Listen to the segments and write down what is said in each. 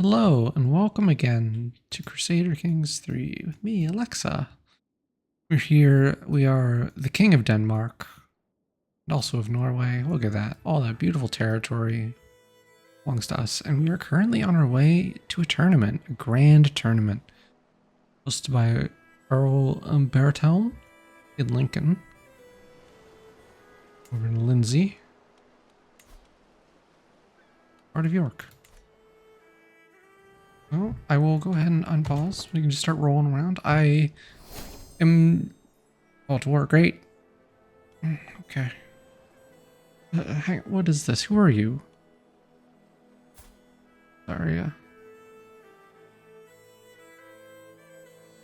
Hello and welcome again to Crusader Kings 3 with me, Alexa. We're here, we are the King of Denmark, and also of Norway. Look at that, all that beautiful territory belongs to us. And we are currently on our way to a tournament, a grand tournament, hosted by Earl Bertelm in Lincoln, over in Lindsay, part of York. Well, I will go ahead and unpause. We can just start rolling around. I am about to work. Great. Okay. Hang on. What is this? Who are you? Sorry.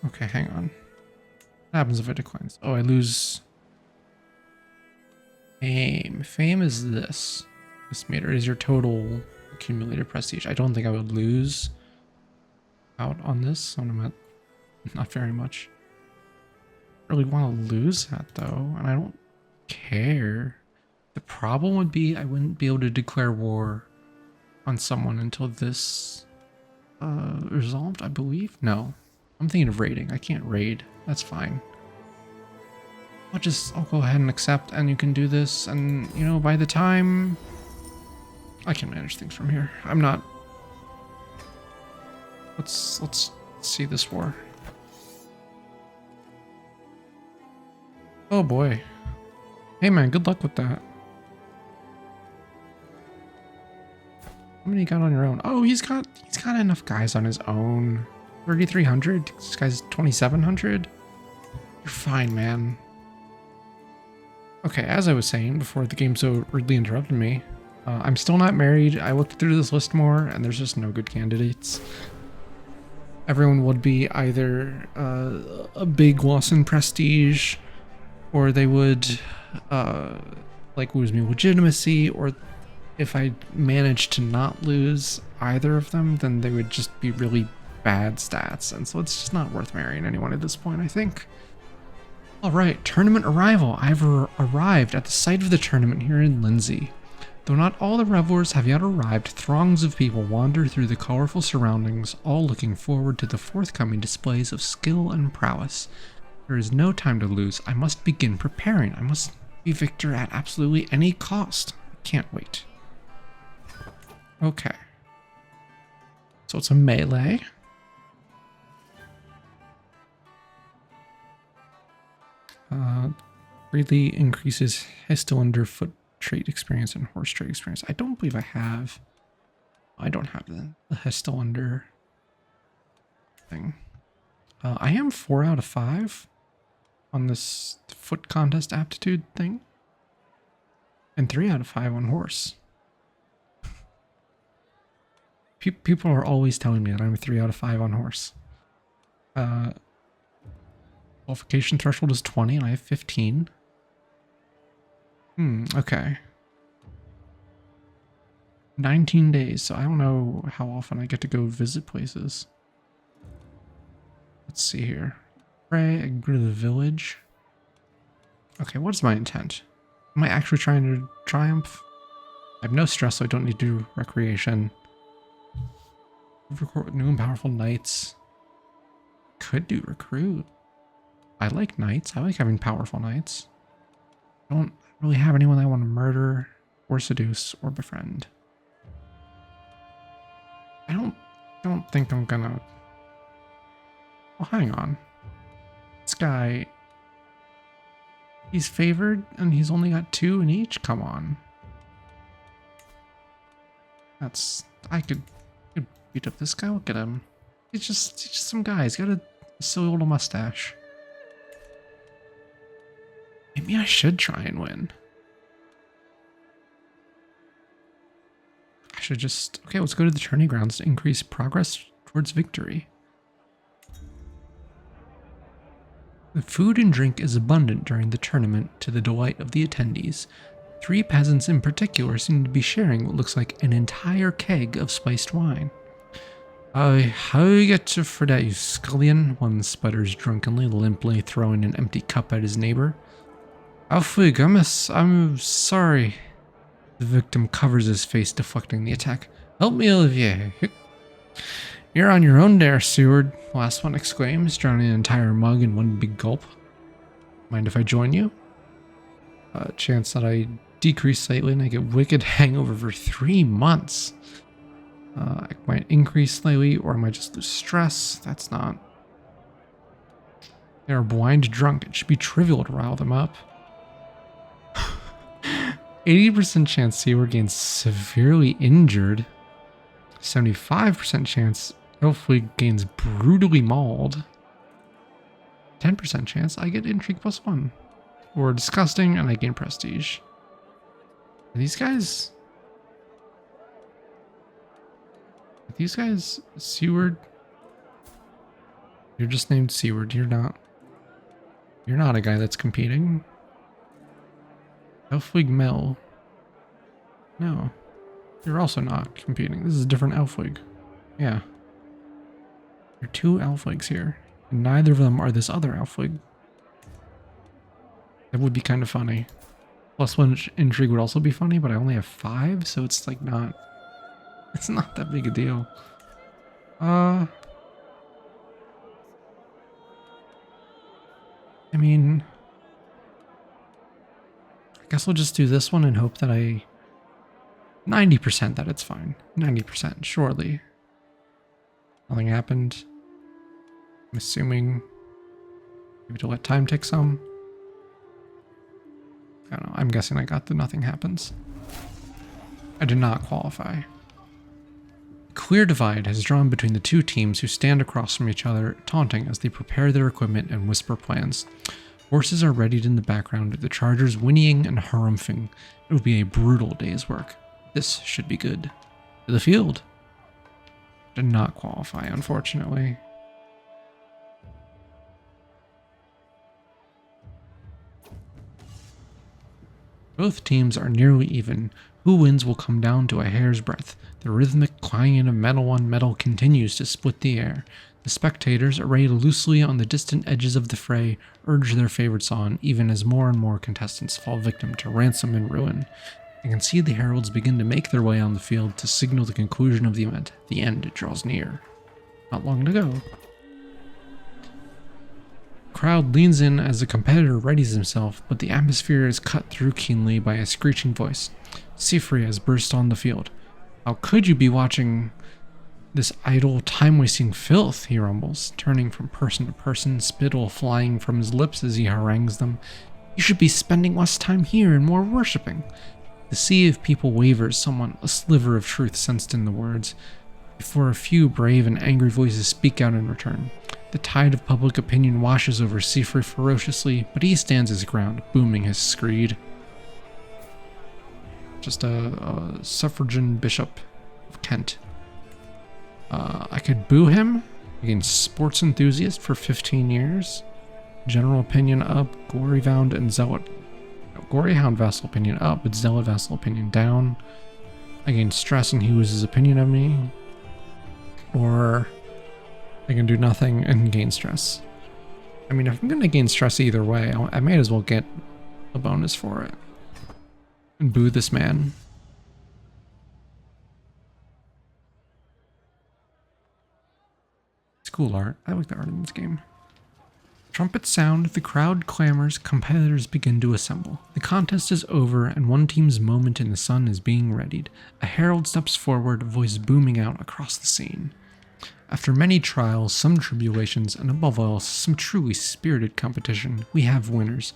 Okay, hang on. What happens if it declines? Oh, I lose fame. Fame is this. This meter is your total accumulated prestige. I don't think I would lose out on this. Not very much. Really want to lose that though, and I don't care. The problem would be I wouldn't be able to declare war on someone until this resolved, I believe. No, I'm thinking of raiding. I can't raid. That's fine. I'll go ahead and accept, and you can do this, and you know, by the time I can manage things from here. I'm not. Let's see this war. Oh boy. Hey man, good luck with that. How many you got on your own? Oh, he's got enough guys on his own. 3,300. This guy's 2,700. You're fine, man. Okay, as I was saying before the game so rudely interrupted me, I'm still not married. I looked through this list more, and there's just no good candidates. Everyone would be either a big loss in prestige, or they would like lose me legitimacy, or if I managed to not lose either of them, then they would just be really bad stats, and so it's just not worth marrying anyone at this point, I think. Alright, tournament arrival. I've arrived at the site of the tournament here in Lindsay. Though not all the revelers have yet arrived, throngs of people wander through the colorful surroundings, all looking forward to the forthcoming displays of skill and prowess. There is no time to lose. I must begin preparing. I must be victor at absolutely any cost. I can't wait. Okay. So it's a melee. Greatly increases Highlander foot trait experience and horse trait experience. I don't believe I have. I don't have the Highlander thing. I am 4 out of 5 on this foot contest aptitude thing, and 3 out of 5 on horse. People are always telling me that I'm 3 out of 5 on horse. Qualification threshold is 20 and I have 15. Okay. 19 days, so I don't know how often I get to go visit places. Let's see here. Pray, I can go to the village. Okay, what is my intent? Am I actually trying to triumph? I have no stress, so I don't need to do recreation. Record new and powerful knights. Could do recruit. I like knights. I like having powerful knights. I don't really have anyone I want to murder or seduce or befriend. I don't think I'm gonna. Well, hang on. This guy, he's favored and he's only got 2 in each? Come on. I could beat up this guy. Look at him. He's just some guy. He's got a silly little mustache. Maybe I should try and win. I should just... Okay, let's go to the tourney grounds to increase progress towards victory. The food and drink is abundant during the tournament to the delight of the attendees. 3 peasants in particular seem to be sharing what looks like an entire keg of spiced wine. How you get for that, you scullion? One sputters drunkenly, limply throwing an empty cup at his neighbor. Alfred, I'm sorry. The victim covers his face, deflecting the attack. Help me, Olivier. You're on your own there, Seward, last one exclaims, drowning an entire mug in one big gulp. Mind if I join you? Chance that I decrease slightly and I get wicked hangover for 3 months. I might increase slightly, or I might just lose stress. That's not... They're blind drunk. It should be trivial to rile them up. 80% chance Seward gains severely injured. 75% chance Elfwig gains brutally mauled. 10% chance I get intrigue +1. Or disgusting and I gain prestige. Are these guys... Seward? You're just named Seward. You're not a guy that's competing. Elfwig Mel. No. You're also not competing. This is a different Elfwig. Yeah. There are 2 Elfwigs here. And neither of them are this other Elfwig. That would be kind of funny. +1 intrigue would also be funny, but I only have 5, so it's like not... It's not that big a deal. I mean... I guess we'll just do this one and hope that 90% that it's fine. 90%, surely. Nothing happened. I'm assuming... Maybe to let time tick some. I don't know. I'm guessing I got the nothing happens. I did not qualify. A clear divide has drawn between the 2 teams who stand across from each other, taunting as they prepare their equipment and whisper plans. Horses are readied in the background, the chargers whinnying and harumphing. It will be a brutal day's work. This should be good. To the field. Did not qualify, unfortunately. Both teams are nearly even. Who wins will come down to a hair's breadth. The rhythmic clanging of metal on metal continues to split the air. The spectators, arrayed loosely on the distant edges of the fray, urge their favorites on, even as more and more contestants fall victim to ransom and ruin. I can see the heralds begin to make their way on the field to signal the conclusion of the event. The end draws near. Not long to go. The crowd leans in as the competitor readies himself, but the atmosphere is cut through keenly by a screeching voice. Sifri has burst on the field. How could you be watching this idle, time-wasting filth, he rumbles, turning from person to person, spittle flying from his lips as he harangues them. You should be spending less time here and more worshipping. The sea of people wavers somewhat, a sliver of truth sensed in the words, before a few brave and angry voices speak out in return. The tide of public opinion washes over Sifri ferociously, but he stands his ground, booming his screed. Just a suffragan bishop of Kent. I could boo him against sports enthusiast for 15 years. General opinion up, gory hound and zealot. No, gory hound vassal opinion up, but zealot vassal opinion down. I gain stress and he loses his opinion of me. Or I can do nothing and gain stress. I mean, if I'm going to gain stress either way, I might as well get a bonus for it. And boo this man. It's cool art. I like the art in this game. Trumpets sound, the crowd clamors, competitors begin to assemble. The contest is over and one team's moment in the sun is being readied. A herald steps forward, voice booming out across the scene. After many trials, some tribulations, and above all, some truly spirited competition, we have winners.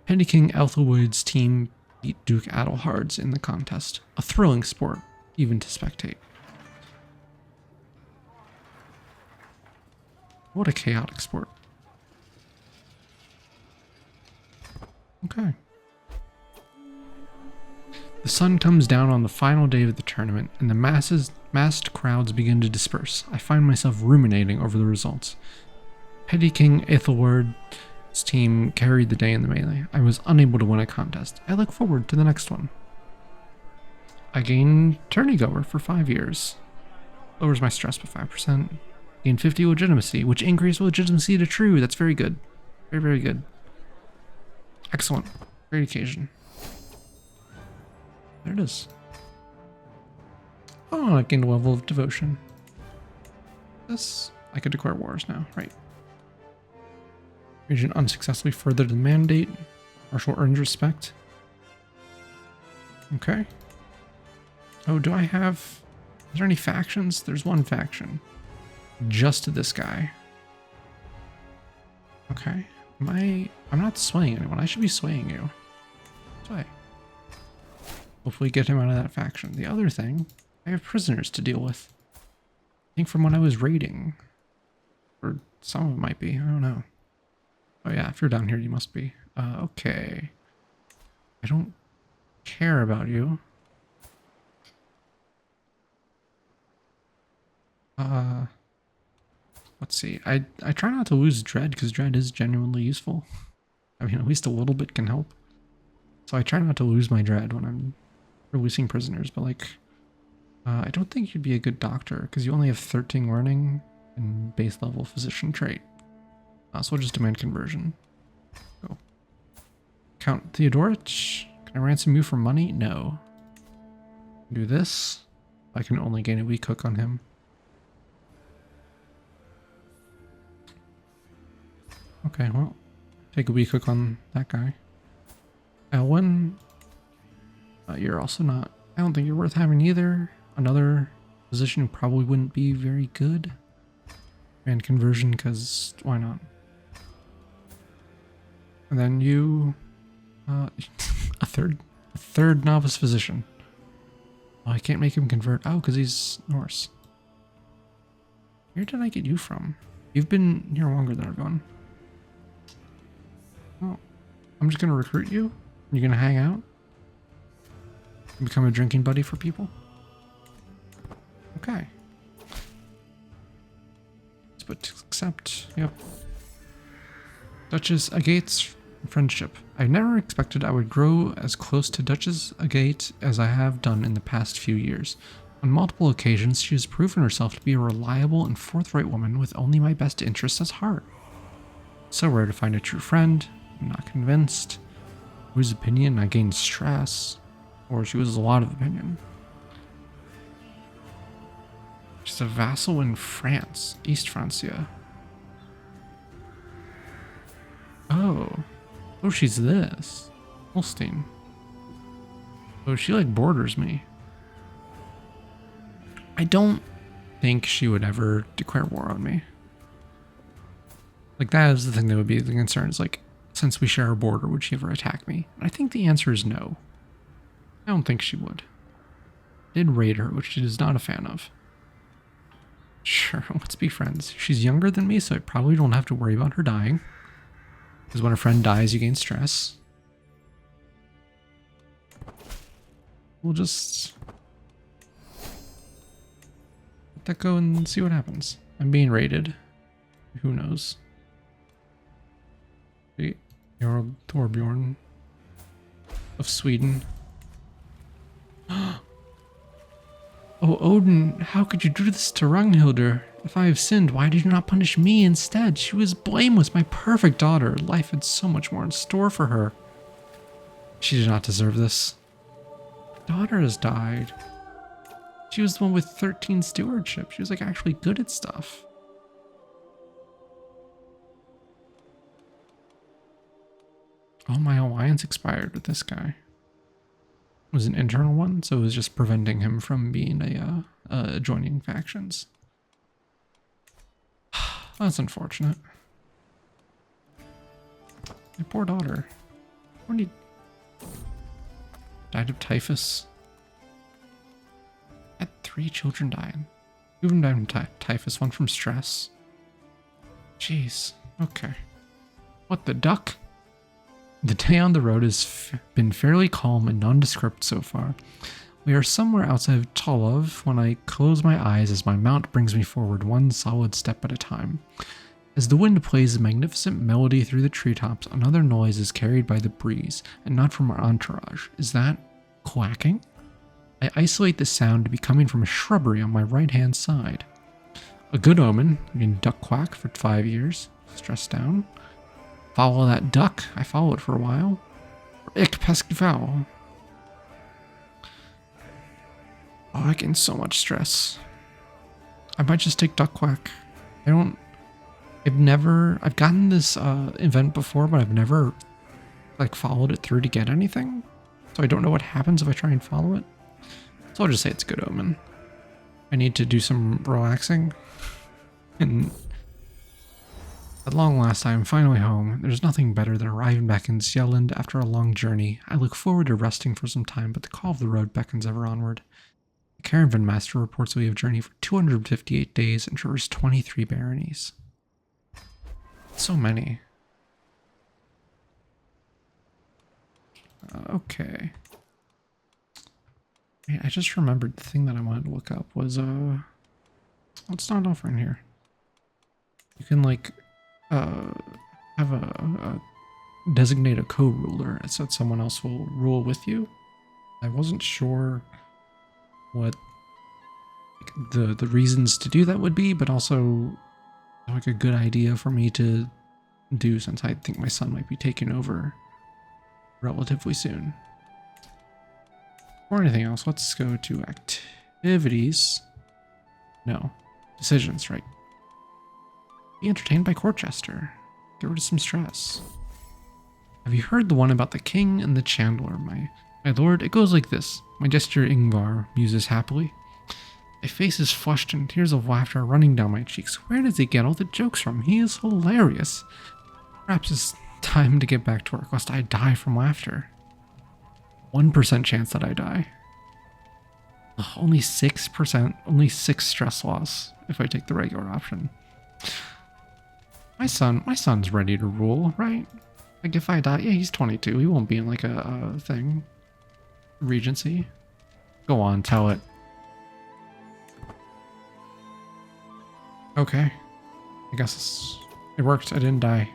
Petty King Ethelwood's team beat Duke Adelhard's in the contest. A thrilling sport, even to spectate. What a chaotic sport. Okay. The sun comes down on the final day of the tournament, and the massed crowds begin to disperse. I find myself ruminating over the results. Petty King Ethelward's team carried the day in the melee. I was unable to win a contest. I look forward to the next one. I gain tourneygoer for 5 years. Lowers my stress by 5%. Gain 50 legitimacy, which increases legitimacy to true. That's very good. Very, very good. Excellent. Great occasion. There it is. Oh, I gained a level of devotion. This? I could declare wars now, right? Region unsuccessfully furthered the mandate. Marshal earns respect. Okay. Oh, do I have... Is there any factions? There's one faction. Just this guy. Okay. I'm not swaying anyone. I should be swaying you. Sway. Hopefully get him out of that faction. The other thing, I have prisoners to deal with. I think from when I was raiding. Or some of it might be. I don't know. Oh yeah, if you're down here, you must be. Okay. I don't care about you. Let's see. I try not to lose dread because dread is genuinely useful. I mean, at least a little bit can help. So I try not to lose my dread when I'm releasing prisoners, but like, I don't think you'd be a good doctor because you only have 13 learning and base level physician trait. So we'll just demand conversion. Go. Count Theodorich. Can I ransom you for money? No. Do this. I can only gain a weak hook on him. Okay, well, take a weak hook on that guy. Elwyn, you're also not, I don't think you're worth having either. Another position who probably wouldn't be very good. And conversion, because why not? And then you, a third novice physician. Oh, I can't make him convert. Oh, because he's Norse. Where did I get you from? You've been here longer than everyone. Oh, I'm just going to recruit you. You're going to hang out. Become a drinking buddy for people. Okay. But accept. Yep. Duchess Agate's friendship. I never expected I would grow as close to Duchess Agate as I have done in the past few years. On multiple occasions, she has proven herself to be a reliable and forthright woman with only my best interests at heart. So rare to find a true friend. I'm not convinced. Whose opinion I gained stress. Or she was a lot of opinion. She's a vassal in France. East Francia. Oh. Oh, she's this. Holstein. Oh, she like borders me. I don't think she would ever declare war on me. Like, that is the thing that would be the concern. Is like, since we share a border, would she ever attack me? And I think the answer is no. I don't think she would. I did raid her, which she is not a fan of. Sure, let's be friends. She's younger than me, so I probably don't have to worry about her dying. Because when a friend dies, you gain stress. We'll just let that go and see what happens. I'm being raided. Who knows? Jarl Torbjorn of Sweden. Oh, Odin, how could you do this to Runghildur? If I have sinned, why did you not punish me instead? She was blameless, my perfect daughter. Life had so much more in store for her. She did not deserve this. Daughter has died. She was the one with 13 stewardship. She was like actually good at stuff. Oh, my alliance expired with this guy. It was an internal one, so it was just preventing him from being joining factions. That's unfortunate. My poor daughter. When he died of typhus. Had 3 children dying. 2 of them died from typhus, 1 from stress. Jeez. Okay. What the duck? The day on the road has been fairly calm and nondescript so far. We are somewhere outside of Tolov when I close my eyes as my mount brings me forward 1 solid step at a time. As the wind plays a magnificent melody through the treetops, another noise is carried by the breeze, and not from our entourage. Is that quacking? I isolate the sound to be coming from a shrubbery on my right-hand side. A good omen. I mean, duck quack for 5 years. Stress down. Follow that duck. I followed for a while. Ich Pescval. Oh, I gained so much stress. I might just take duck quack. I've gotten this event before, but I've never like followed it through to get anything. So I don't know what happens if I try and follow it. So I'll just say it's a good omen. I need to do some relaxing. And at long last, I am finally home. There's nothing better than arriving back in Sjelland after a long journey. I look forward to resting for some time, but the call of the road beckons ever onward. The caravan master reports we have journeyed for 258 days and traversed 23 baronies. So many. Okay. I just remembered the thing that I wanted to look up was, what's not offering here? You can, like, have a designate a co-ruler so that someone else will rule with you. I wasn't sure what like, the reasons to do that would be, but also like a good idea for me to do since I think my son might be taking over relatively soon. Or anything else, let's go to activities. No, decisions, right? Be entertained by Corchester. Get rid of some stress. Have you heard the one about the king and the chandler, my lord? It goes like this. My jester Ingvar muses happily. My face is flushed and tears of laughter are running down my cheeks. Where does he get all the jokes from? He is hilarious. Perhaps it's time to get back to work, lest I die from laughter. 1% chance that I die. Ugh, only 6%, only 6 stress loss if I take the regular option. My son's ready to rule, right? Like if I die, yeah, he's 22. He won't be in like a thing. Regency. Go on, tell it. Okay. I guess it worked. I didn't die.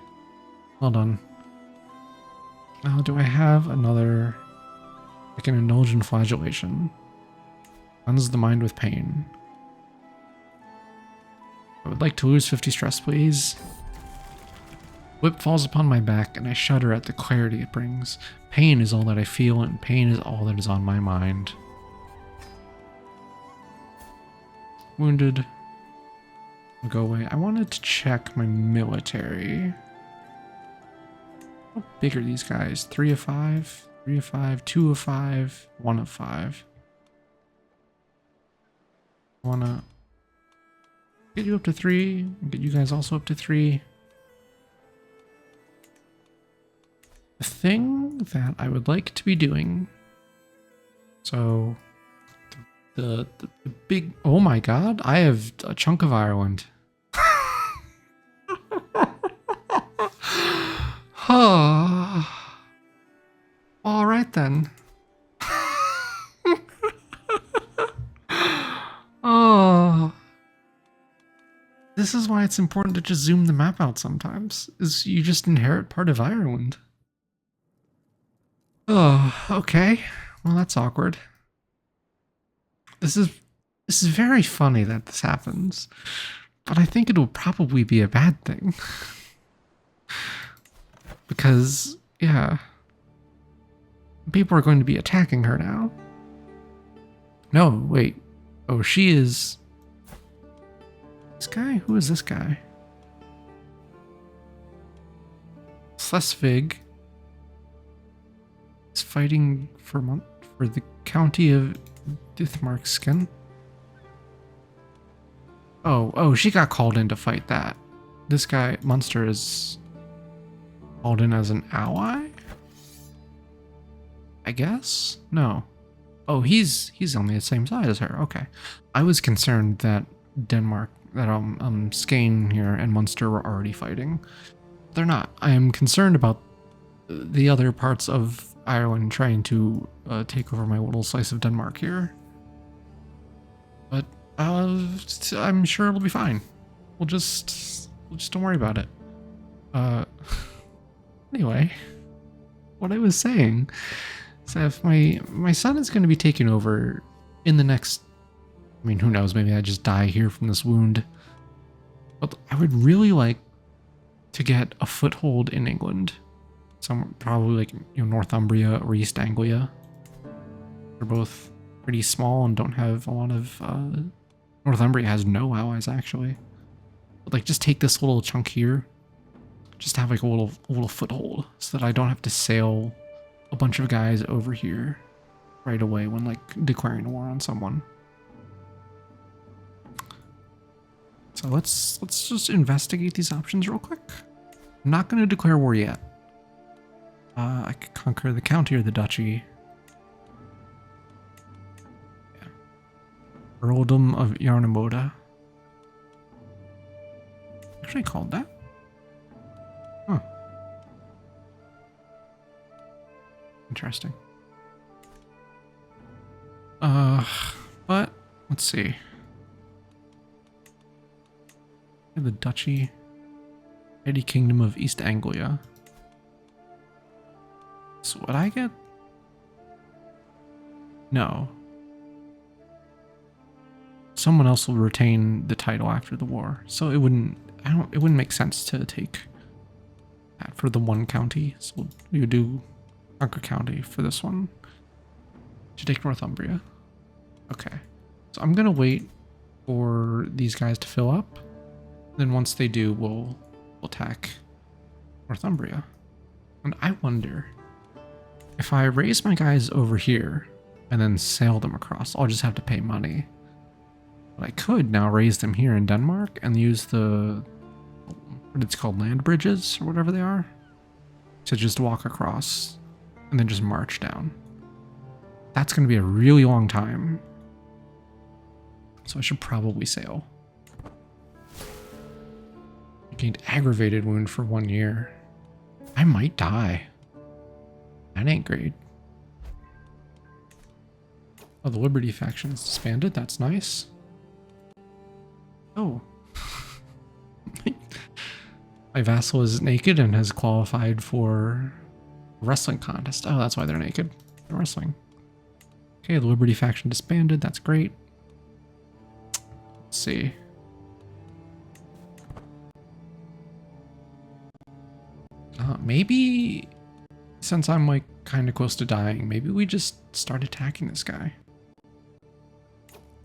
Well done. Now, do I have another... I can indulge in flagellation. Cleanse the mind with pain. I would like to lose 50 stress, please. Whip falls upon my back, and I shudder at the clarity it brings. Pain is all that I feel, and pain is all that is on my mind. Wounded. Go away. I wanted to check my military. How big are these guys? 3 of 5? 3 of 5, 2 of 5, 1 of 5. I wanna get you up to 3, and get you guys also up to 3. The thing that I would like to be doing, so the big, oh my god, I have a chunk of Ireland. All right then. Oh, this is why it's important to just zoom the map out sometimes, is you just inherit part of Ireland. Oh, okay. Well, that's awkward. This is very funny that this happens, but I think it'll probably be a bad thing. Because, yeah, people are going to be attacking her now. No, wait. Oh, she is... This guy? Who is this guy? Slesvig is fighting for the county of Dithmarksken. Oh, she got called in to fight that. This guy, Munster, is called in as an ally? I guess? No. Oh, he's on the same side as her. Okay. I was concerned that Skane here and Munster were already fighting. They're not. I am concerned about the other parts of Ireland trying to take over my little slice of Denmark here. But I'm sure it'll be fine. We'll just don't worry about it. Anyway, what I was saying is that if my son is going to be taking over in the next, I mean, who knows, maybe I just die here from this wound. But I would really like to get a foothold in England. Some probably like Northumbria or East Anglia. They're both pretty small and don't have a lot of Northumbria has no allies, actually. But, like, just take this little chunk here. Just have, like, a little foothold so that I don't have to sail a bunch of guys over here right away when, like, declaring war on someone. So let's just investigate these options real quick. I'm not going to declare war yet. I could conquer the county or the duchy. Yeah. Earldom of Yarnamoda. Actually called that? Huh. Interesting. But let's see. The Duchy, Petty Kingdom of East Anglia. So would I get? No. Someone else will retain the title after the war, so it wouldn't. It wouldn't make sense to take that for the one county. So we would do Conquer County for this one. To take Northumbria. Okay. So I'm gonna wait for these guys to fill up. Then once they do, we'll attack Northumbria. And I wonder if I raise my guys over here and then sail them across, I'll just have to pay money. But I could now raise them here in Denmark and use the, what it's called, land bridges or whatever they are, to just walk across and then just march down. That's going to be a really long time. So I should probably sail. I gained aggravated wound for 1 year. I might die. That ain't great. Oh, the Liberty faction is disbanded. That's nice. Oh. My vassal is naked and has qualified for a wrestling contest. Oh, that's why they're naked. They're wrestling. Okay, the Liberty faction disbanded. That's great. Let's see. Maybe since I'm like kind of close to dying, maybe we just start attacking this guy.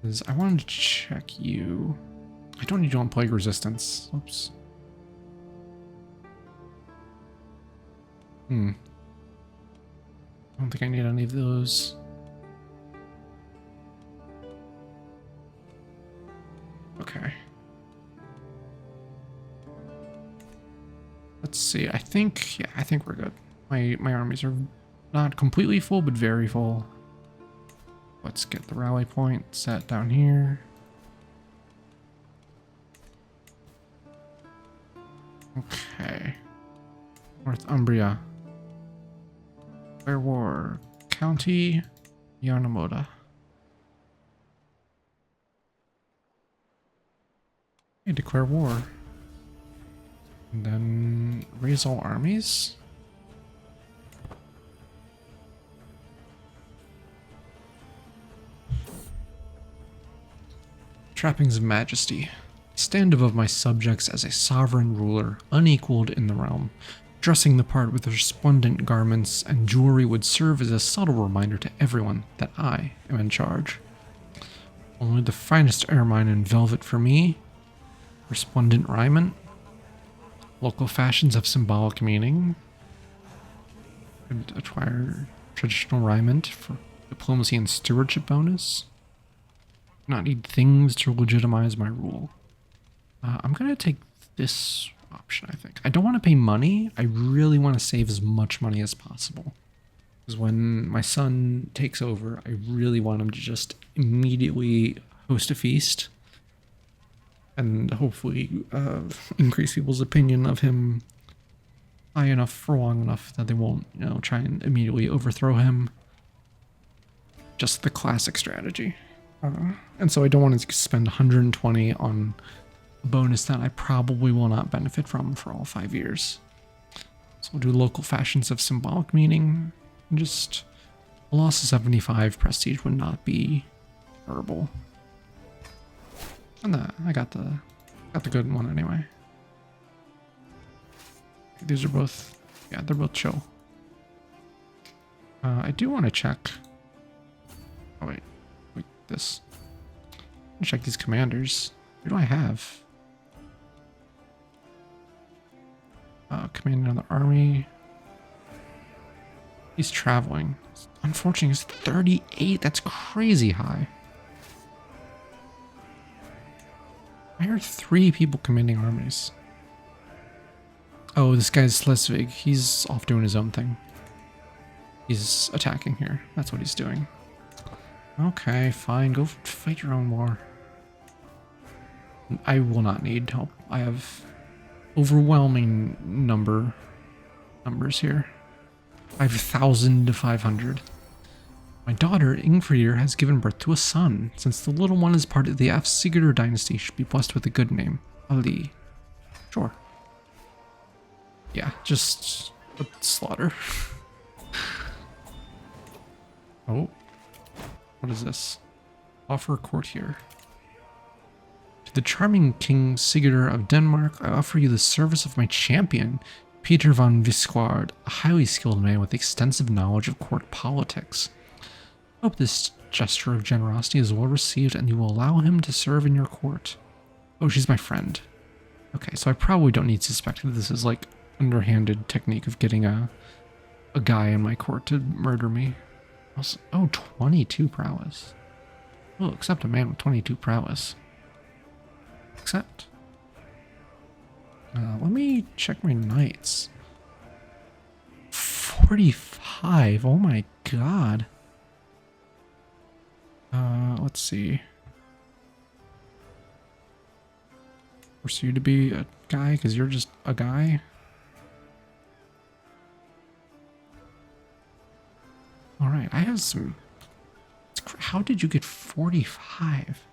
Because I wanted to check you. I don't need you on plague resistance. Oops. I don't think I need any of those. Okay. Let's see. I think we're good. My armies are not completely full, but very full. Let's get the rally point set down here. Okay. Northumbria. Declare war. County Yarnamoda. Okay, declare war. And then raise all armies. Trappings of majesty. Stand above my subjects as a sovereign ruler, unequaled in the realm. Dressing the part with resplendent garments and jewelry would serve as a subtle reminder to everyone that I am in charge. Only the finest ermine and velvet for me. Resplendent raiment. Local fashions have symbolic meaning. Could acquire traditional raiment for diplomacy and stewardship bonus. Not need things to legitimize my rule. I'm gonna take this option, I think. I don't want to pay money. I really want to save as much money as possible. Because when my son takes over, I really want him to just immediately host a feast. And hopefully increase people's opinion of him high enough for long enough that they won't, try and immediately overthrow him. Just the classic strategy. And so I don't want to spend 120 on a bonus that I probably will not benefit from for all 5 years. So we'll do local fashions of symbolic meaning. Just a loss of 75 prestige would not be terrible. And I got the good one anyway. These are both, yeah, they're both chill. I do want to check. Oh wait, this. Check these commanders. Who do I have? Commanding another army. He's traveling. Unfortunately, it's 38. That's crazy high. Why are 3 people commanding armies? Oh, this guy's Slesvig. He's off doing his own thing. He's attacking here. That's what he's doing. Okay, fine. Go fight your own war. I will not need help. I have overwhelming numbers here. 5,500. My daughter, Ingfridir, has given birth to a son. Since the little one is part of the Crusader dynasty, should be blessed with a good name. Ali. Sure. Yeah, just a slaughter. Oh. What is this? Offer a court here. To the charming King Sigurd of Denmark, I offer you the service of my champion, Peter von Visquard, a highly skilled man with extensive knowledge of court politics. I hope this gesture of generosity is well received and you will allow him to serve in your court. Oh, she's my friend. Okay, so I probably don't need to suspect that this is like underhanded technique of getting a guy in my court to murder me. Also, oh, 22 prowess. Oh, accept a man with 22 prowess. Accept. Let me check my knights. 45. Oh my god. Let's see. Force you to be a guy because you're just a guy. All right, I have some. How did you get 45?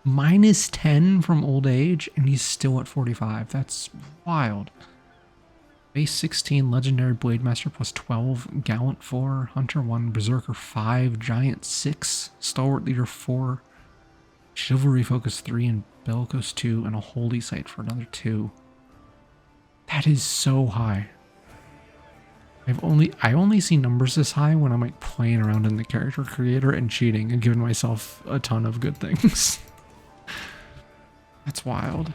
Minus 10 from old age, and he's still at 45. That's wild. Base 16, Legendary Blademaster plus 12, Gallant 4, Hunter 1, Berserker 5, Giant 6, Stalwart Leader 4, Chivalry Focus 3, and Bellicose 2, and a Holy Sight for another 2. That is so high. I only see numbers this high when I'm like playing around in the character creator and cheating and giving myself a ton of good things. That's wild.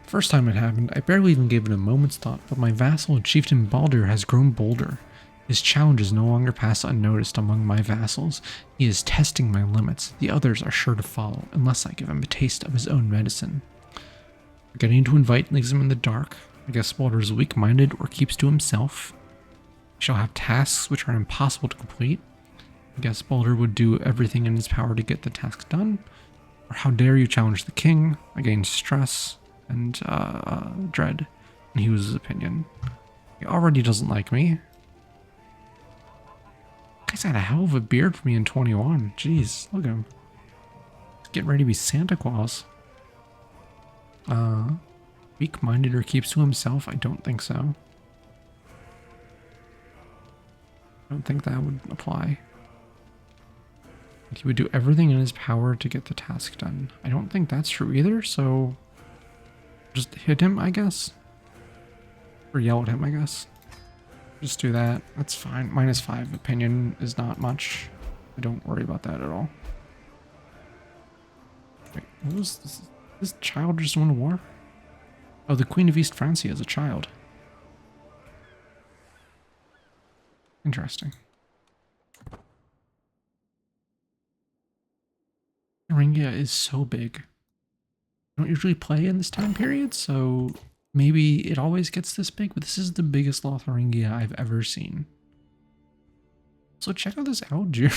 First time it happened, I barely even gave it a moment's thought, but my vassal Chieftain Baldur has grown bolder. His challenges no longer pass unnoticed among my vassals. He is testing my limits. The others are sure to follow, unless I give him a taste of his own medicine. Forgetting to invite leaves him in the dark. I guess Baldur is weak-minded or keeps to himself. He shall have tasks which are impossible to complete. I guess Baldur would do everything in his power to get the task done. Or how dare you challenge the king? I gain stress and dread. And he was his opinion. He already doesn't like me. Guy's had a hell of a beard for me in 21. Jeez, look at him. He's getting ready to be Santa Claus. Weak-minded or keeps to himself? I don't think so. I don't think that would apply. He would do everything in his power to get the task done. I don't think that's true either, so just hit him, I guess. Or yell at him, I guess. Just do that. That's fine. -5 opinion is not much. I don't worry about that at all. Wait, what was this? This child just won a war? Oh, the Queen of East Francia is a child. Interesting. Thuringia is so big. I don't usually play in this time period, so maybe it always gets this big, but this is the biggest Lotharingia I've ever seen. So check out this Algier.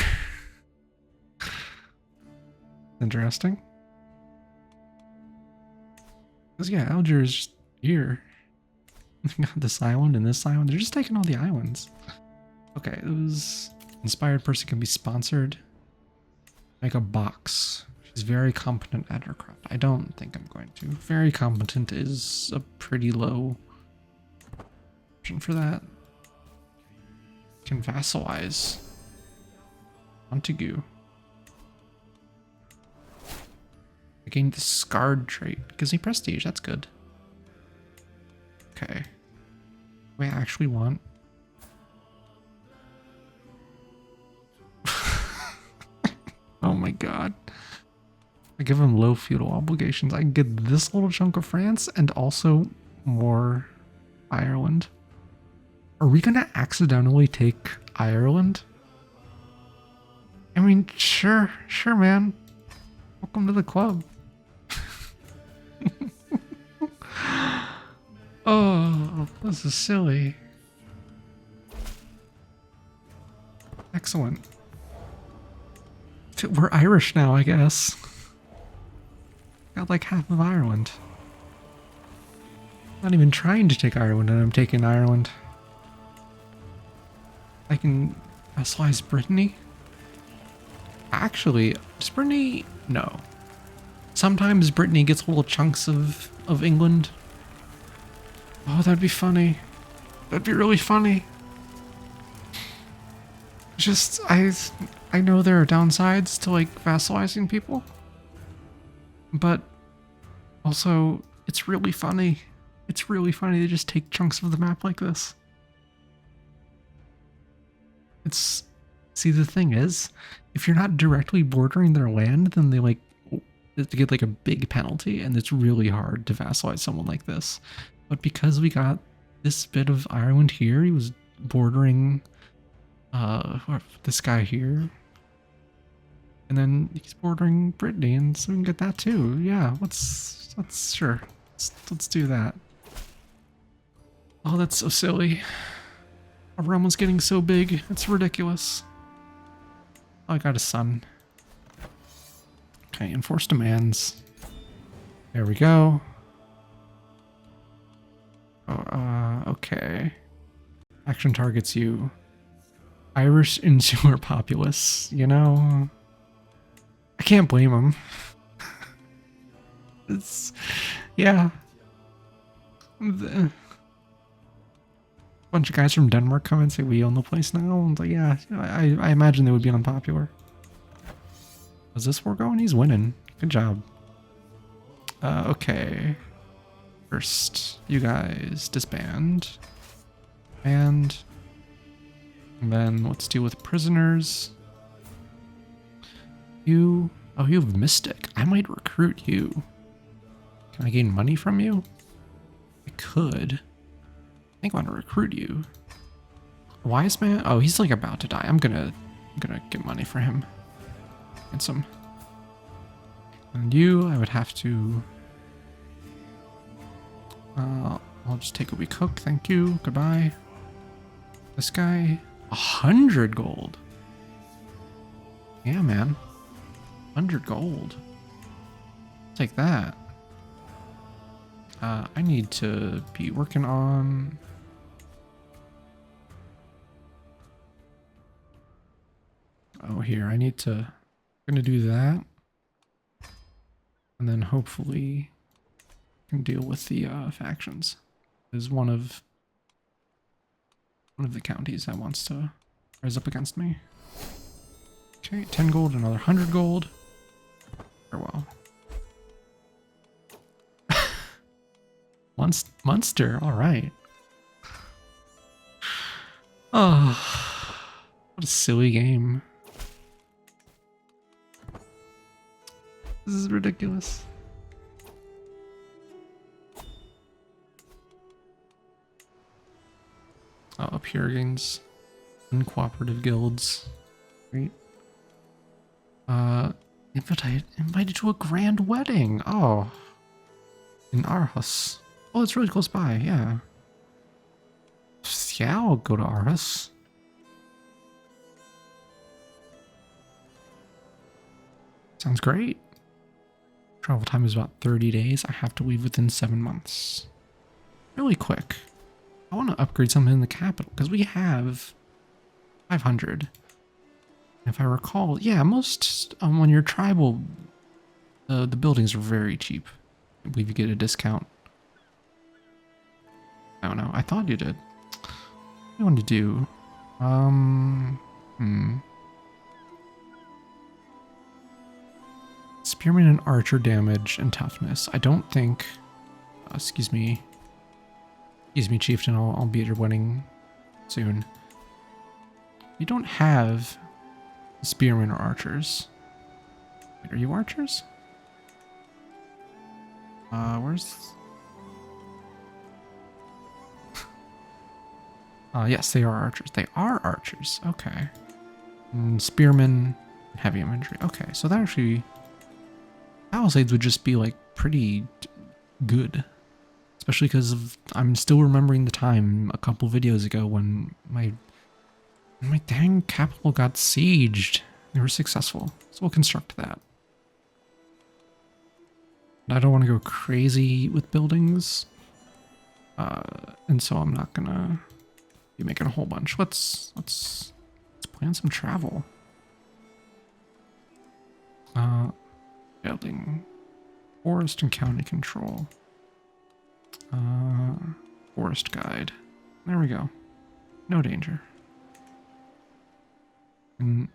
Interesting. Because yeah, Algier is just here. Got this island and this island. They're just taking all the islands. Okay, it was inspired person can be sponsored. Make a box. She's very competent at her craft. I don't think I'm going to. Very competent is a pretty low option for that. Can vassalize. Montague. I gained the scarred trait. Gives me prestige. That's good. Okay. Do I actually want? Oh my god. I give him low feudal obligations. I can get this little chunk of France and also more Ireland. Are we gonna accidentally take Ireland? I mean, sure, man. Welcome to the club. Oh, this is silly. Excellent. We're Irish now, I guess. Got like half of Ireland. I'm not even trying to take Ireland, and I'm taking Ireland. I can vassalize Brittany. Actually, does Brittany? No. Sometimes Brittany gets little chunks of England. Oh, that'd be funny. That'd be really funny. Just, I know there are downsides to like vassalizing people, but also it's really funny. It's really funny to just take chunks of the map like this. See, the thing is, if you're not directly bordering their land, then they get like a big penalty, and it's really hard to vassalize someone like this. But because we got this bit of Ireland here, he was bordering this guy here, and then he's bordering Brittany, and so we can get that too. Yeah, let's do that. Oh, that's so silly. Our realm was getting so big, it's ridiculous. Oh, I got a son. Okay, enforce demands. There we go. Oh, okay. Action targets you. Irish insular populace, you know? I can't blame him. It's, yeah. Bunch of guys from Denmark come and say we own the place now. I'm like, yeah, I imagine they would be unpopular. How's this war going? He's winning. Good job. Okay. First, you guys disband. And then let's deal with prisoners. You have Mystic. I might recruit you. Can I gain money from you? I could. I think I want to recruit you. Wise man? Oh, he's like about to die. I'm gonna get money for him. Handsome. And you, I would have to. I'll just take what we cook. Thank you. Goodbye. This guy, 100 gold. Yeah, man. 100 gold. Take that. I need to be working on. Oh, here, I need to. I'm gonna do that. And then hopefully can deal with the factions. There's one of the counties that wants to rise up against me. Okay, 10 gold, another 100 gold. Farewell. Munster, alright. Oh, what a silly game. This is ridiculous. Oh, Purgings. Uncooperative guilds. Great. Invited to a grand wedding. Oh. In Aarhus. Oh, it's really close by, yeah. Yeah, I'll go to Aarhus. Sounds great. Travel time is about 30 days. I have to leave within 7 months. Really quick. I want to upgrade something in the capital, because we have 500. If I recall, yeah, most, when you're tribal, the buildings are very cheap. I believe you get a discount. I don't know. I thought you did. What do you want to do? Spearman and archer damage and toughness. I don't think... excuse me. Excuse me, chieftain. I'll be at your wedding soon. You don't have spearmen or archers. Wait, are you archers? Where's... yes, they are archers. They are archers. Okay. And spearmen, heavy infantry. Okay, so that actually... Palisades would just be, like, pretty good. Especially because I'm still remembering the time a couple videos ago when my dang capital got sieged. They were successful. So we'll construct that. I don't want to go crazy with buildings. And so I'm not gonna be making a whole bunch. Let's plan some travel. Building forest and county control. Forest guide. There we go. No danger. And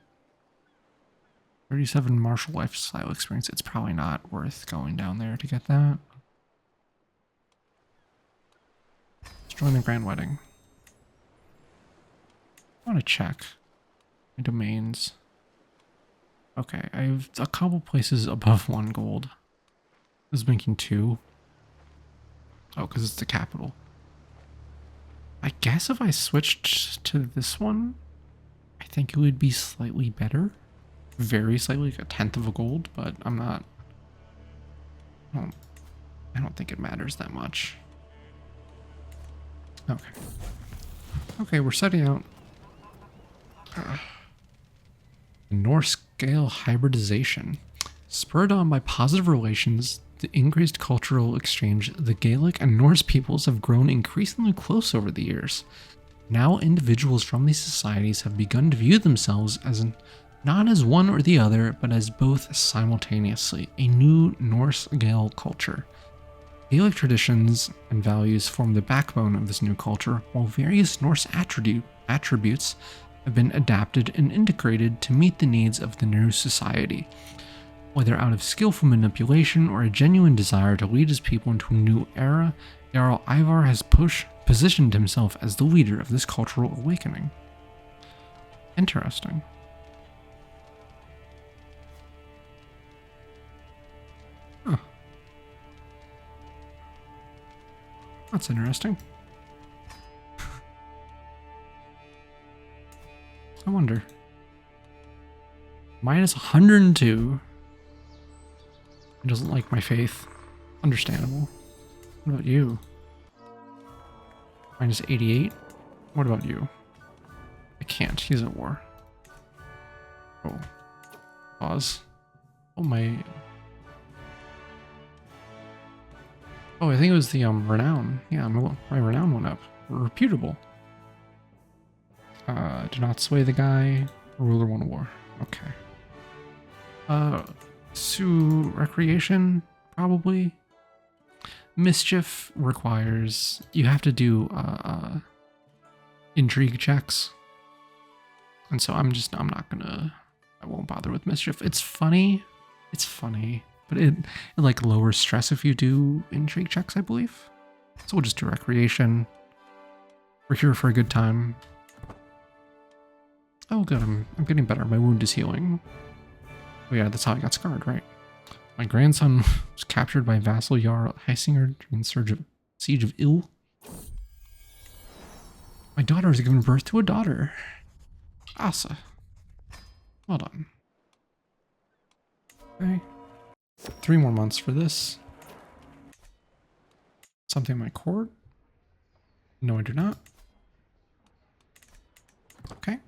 37 martial lifestyle experience. It's probably not worth going down there to get that. Let's join the grand wedding. I want to check my domains. Okay, I have a couple places above 1 gold. This is making 2. Oh, because it's the capital. I guess if I switched to this one, I think it would be slightly better. Very slightly, like a 1/10 of a gold, but I'm not... I don't think it matters that much. Okay. Okay, we're setting out. Norse-Gael hybridization. Spurred on by positive relations, the increased cultural exchange, the Gaelic and Norse peoples have grown increasingly close over the years. Now individuals from these societies have begun to view themselves as not as one or the other, but as both simultaneously, a new Norse-Gael culture. Gaelic traditions and values form the backbone of this new culture, while various Norse attributes have been adapted and integrated to meet the needs of the new society. Whether out of skillful manipulation or a genuine desire to lead his people into a new era, Jarl Ivar has positioned himself as the leader of this cultural awakening. Interesting. Huh. That's interesting. I wonder. Minus 102. He doesn't like my faith. Understandable. What about you? Minus 88. What about you? I can't. He's at war. Oh. Pause. Oh, my... Oh, I think it was the renown. Yeah, my renown went up. Reputable. Do not sway the guy. Ruler won a war. Okay. Sue recreation, probably. Mischief requires you have to do intrigue checks. And so I won't bother with mischief. It's funny. But it like lowers stress if you do intrigue checks, I believe. So we'll just do recreation. We're here for a good time. Oh good, I'm getting better. My wound is healing. Oh yeah, that's how I got scarred, right? My grandson was captured by vassal Jarl Heisinger during the siege of Ill. My daughter has given birth to a daughter. Asa. Well done. Okay. 3 more months for this. Something in my court? No, I do not. Okay.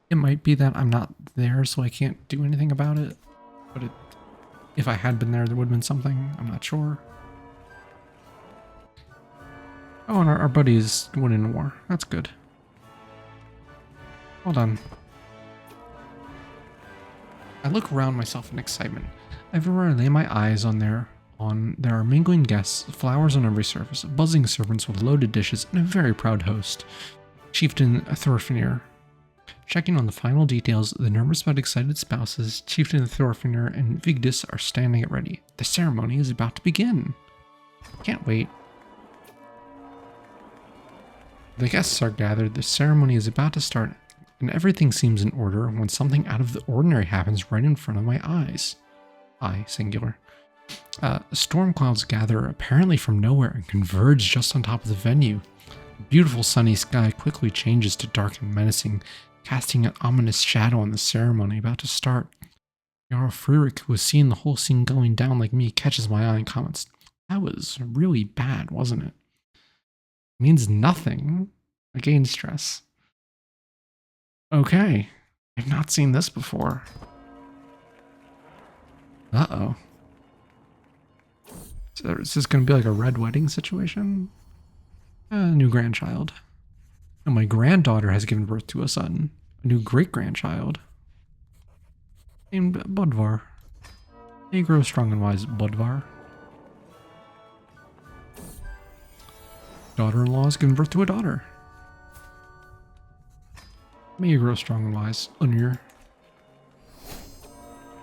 It might be that I'm not there, so I can't do anything about it. But if I had been there, there would have been something. I'm not sure. Oh, and our buddies went in war. That's good. Well done. I look around myself in excitement. Everywhere I lay my eyes there are mingling guests, flowers on every surface, buzzing servants with loaded dishes, and a very proud host, Chieftain Thorfinnur. Checking on the final details, the nervous but excited spouses, Chieftain Thorfinnur and Vigdis, are standing at ready. The ceremony is about to begin. Can't wait. The guests are gathered. The ceremony is about to start. and everything seems in order when something out of the ordinary happens right in front of my eyes. I, singular. Storm clouds gather apparently from nowhere and converge just on top of the venue. The beautiful sunny sky quickly changes to dark and menacing, casting an ominous shadow on the ceremony about to start. Jarl Friedrich, who was seeing the whole scene going down like me, catches my eye and comments, "That was really bad, wasn't it?" It means nothing. I gain stress. Okay. I've not seen this before. Uh-oh. So is this going to be like a red wedding situation? New grandchild. And my granddaughter has given birth to a son. A new great-grandchild. Named Budvar. May you grow strong and wise, Budvar. Daughter-in-law has given birth to a daughter. May you grow strong and wise, Unir.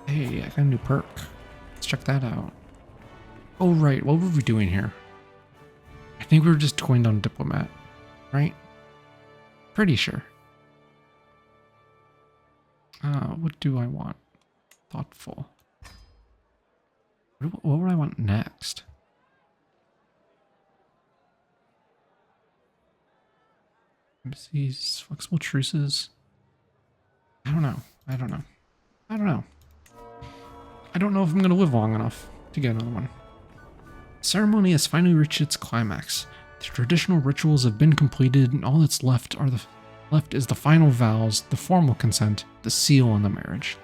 Hey, I got a new perk. Let's check that out. Oh, right. What were we doing here? I think we were just going down Diplomat, right? Pretty sure. What do I want? Thoughtful. What would I want next? Embassies, flexible truces. I don't know. I don't know if I'm going to live long enough to get another one. The ceremony has finally reached its climax. The traditional rituals have been completed, and all that's left is the final vows, the formal consent, the seal on the marriage.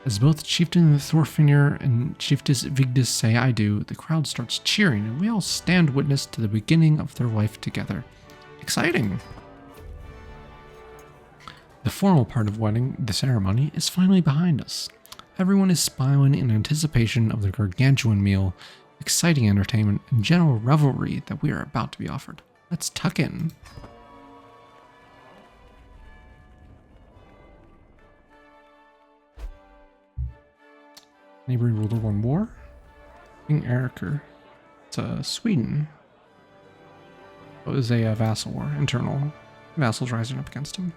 As both Chieftain Thorfinnur and Chiefess Vigdis say "I do," the crowd starts cheering, and we all stand witness to the beginning of their life together. Exciting! The formal part of the ceremony, is finally behind us. Everyone is smiling in anticipation of the gargantuan meal, exciting entertainment, and general revelry that we are about to be offered. Let's tuck in. Neighboring ruler won war. King Eriker. It's Sweden. It was a vassal war, internal. Vassals rising up against him.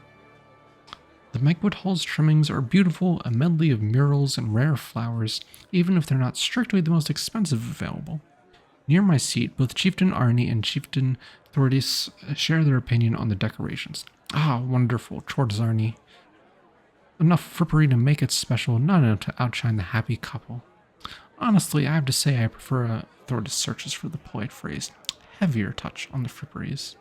The Megwood Hall's trimmings are beautiful, a medley of murals and rare flowers, even if they're not strictly the most expensive available. Near my seat, both Chieftain Arnie and Chieftain Thordis share their opinion on the decorations. Ah, wonderful, chords Arnie. Enough frippery to make it special, not enough to outshine the happy couple. Honestly, I have to say I prefer Thordis searches for the polite phrase. Heavier touch on the fripperies.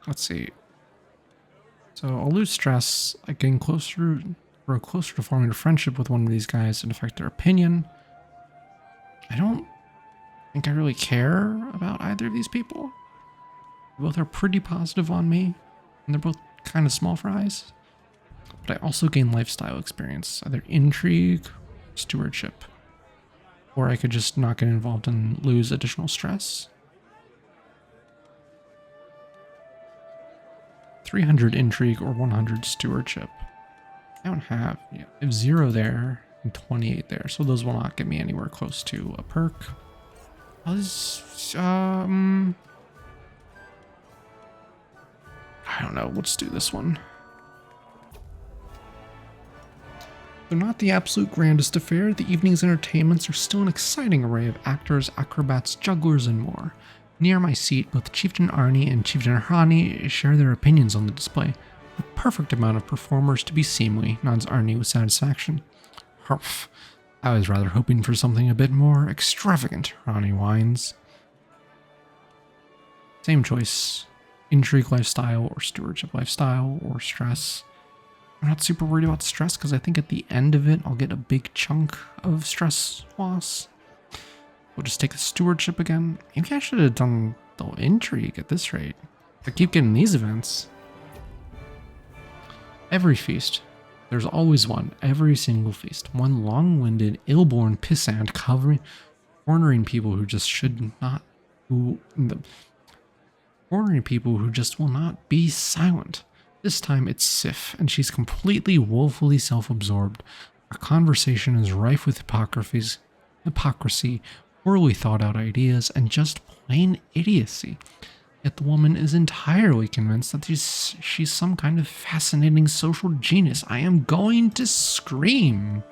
Let's see. So I'll lose stress. I grow closer to forming a friendship with one of these guys and affect their opinion. I don't think I really care about either of these people. Both are pretty positive on me, and they're both kind of small fries. But I also gain lifestyle experience, either intrigue, stewardship, or I could just not get involved and lose additional stress. 300 intrigue or 100 stewardship. I don't have, I have 0 there and 28 there, so those will not get me anywhere close to a perk. I don't know, let's do this one. Though not the absolute grandest affair, the evening's entertainments are still an exciting array of actors, acrobats, jugglers, and more. Near my seat, both Chieftain Arnie and Chieftain Hani share their opinions on the display. The perfect amount of performers to be seemly, nods Arnie with satisfaction. Humph. I was rather hoping for something a bit more extravagant, Arnie whines. Same choice. Intrigue lifestyle or stewardship lifestyle or stress. I'm not super worried about stress because I think at the end of it I'll get a big chunk of stress loss. We'll just take the stewardship again. Maybe I should have done the intrigue at this rate. I keep getting these events. Every feast. There's always one. Every single feast. One long-winded, ill-born pissant cornering people who just will not be silent. This time it's Sif, and she's completely woefully self-absorbed. Our conversation is rife with hypocrisy, poorly thought out ideas, and just plain idiocy. Yet the woman is entirely convinced that she's some kind of fascinating social genius. I am going to scream.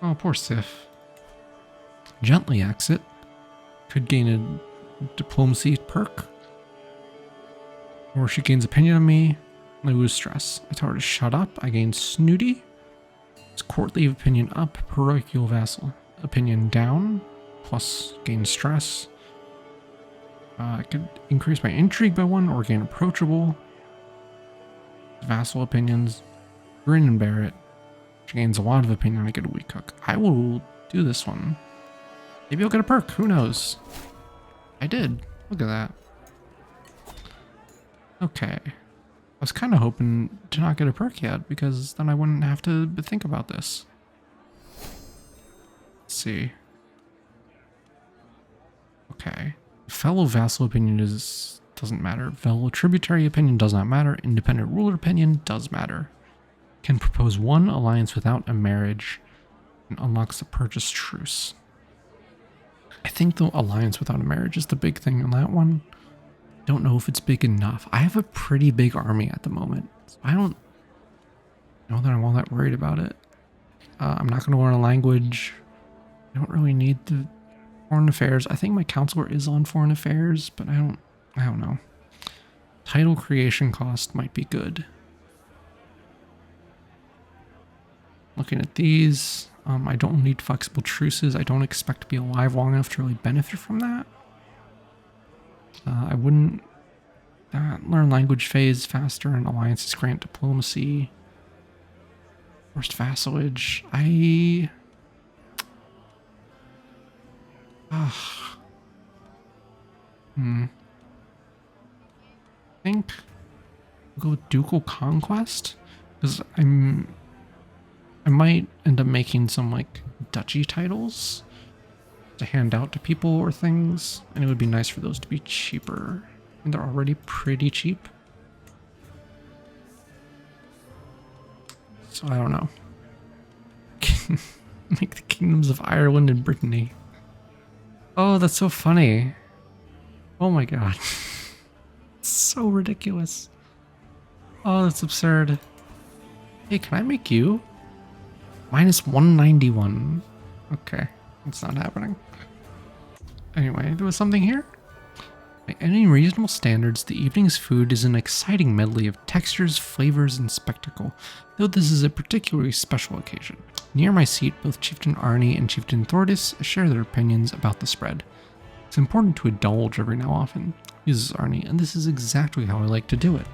Oh, poor Sif. Gently exit. Could gain a diplomacy perk. Or she gains opinion on me. I lose stress. I tell her to shut up. I gain snooty. It's courtly opinion up. Parochial vassal. Opinion down. Plus gain stress. I could increase my intrigue by 1 or gain approachable. Vassal opinions. Grin and bear it. She gains a lot of opinion. I get a weak hook. I will do this one. Maybe I'll get a perk. Who knows? I did. Look at that. Okay. I was kind of hoping to not get a perk yet because then I wouldn't have to think about this. Let's see. Okay. Fellow vassal opinion doesn't matter. Fellow tributary opinion does not matter. Independent ruler opinion does matter. Can propose 1 alliance without a marriage and unlocks the purchase truce. I think the alliance without a marriage is the big thing on that one. Don't know if it's big enough. I have a pretty big army at the moment. So I don't know that I'm all that worried about it. I'm not going to learn a language. I don't really need the foreign affairs. I think my counselor is on foreign affairs, but I don't know. Title creation cost might be good. Looking at these, I don't need flexible truces. I don't expect to be alive long enough to really benefit from that. I wouldn't learn language phase faster and alliances grant diplomacy. Forced vassalage. I think I'll go with ducal conquest because I might end up making some like duchy titles to hand out to people or things, and it would be nice for those to be cheaper. And they're already pretty cheap. So I don't know. Make the kingdoms of Ireland and Brittany. Oh, that's so funny. Oh my god. It's so ridiculous. Oh, that's absurd. Hey, can I make you? Minus 191. Okay, it's not happening. Anyway, there was something here. By any reasonable standards, the evening's food is an exciting medley of textures, flavors, and spectacle, though this is a particularly special occasion. Near my seat, both Chieftain Arnie and Chieftain Thordis share their opinions about the spread. It's important to indulge every now and often, uses Arnie, and this is exactly how I like to do it.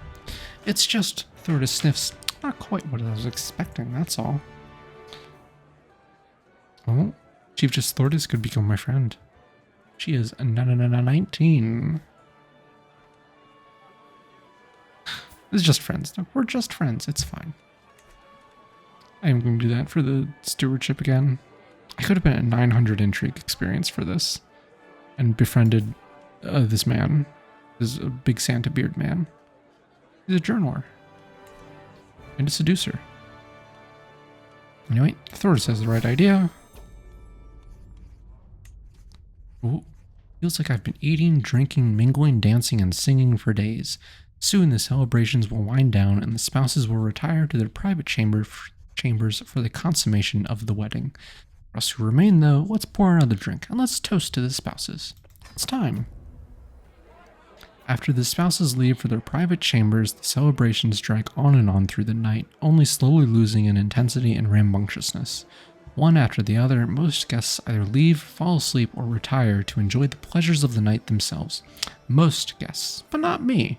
It's just, Thordis sniffs, not quite what I was expecting, that's all. Oh, Chief Justice Thordis could become my friend. She is a 19. This is just friends. No, we're just friends. It's fine. I am going to do that for the stewardship again. I could have been at 900 intrigue experience for this and befriended this man. This is a big Santa beard man. He's a journaler and a seducer. Anyway, Thordis has the right idea. Ooh, feels like I've been eating, drinking, mingling, dancing, and singing for days. Soon the celebrations will wind down and the spouses will retire to their private chambers for the consummation of the wedding. For us who remain, though, let's pour another drink and let's toast to the spouses. It's time. After the spouses leave for their private chambers, the celebrations drag on and on through the night, only slowly losing in intensity and rambunctiousness. One after the other, most guests either leave, fall asleep, or retire to enjoy the pleasures of the night themselves. Most guests, but not me.